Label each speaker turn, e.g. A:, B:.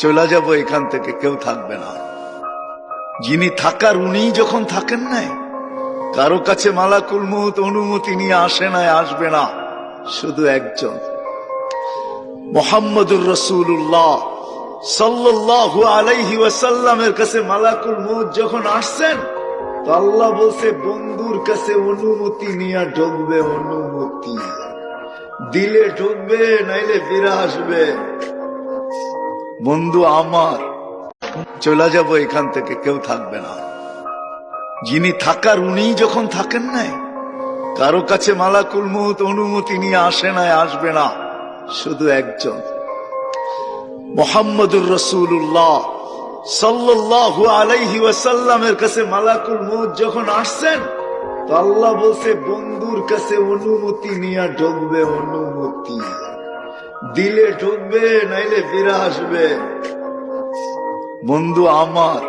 A: চলে যাব এখান থেকে, কেউ থাকবে না। যিনি থাকার উনিই যখন থাকেন নাই, কারো কাছে মালাকুল মউত অনুমতি নিয়ে আসে নাই, আসবে না। শুধু একজন মুহাম্মদুর রাসূলুল্লাহ সাল্লাল্লাহু আলাইহি ওয়াসাল্লামের কাছে মালাকুল মউত যখন আসছেন, তো আল্লাহ বলছে বন্ধুর কাছে অনুমতি নিয়ে ঢুকবে। অনুমতি দিলে ঢুকবে, নাইলে ফিরে আসবে। বন্ধু আমার, চলে যাব এখান থেকে, কেউ থাকবে না। যিনি থাকার উনিই যখন থাকেন নাই, কারো কাছে মালাকুল মউত অনুমতি নিয়ে আসে নাই, আসবে না। শুধু একজন মুহাম্মদুর রাসূলুল্লাহ সাল্লাল্লাহু আলাইহি ওয়াসাল্লামের কাছে মালাকুল মউত যখন আসছেন, তো আল্লাহ বলছে বন্ধুর কাছে অনুমতি নিয়ে ঢুকবে। অনুমতি দিলে ঢুকবে, নাইলে ফিরে আসবে। বন্ধু আমার,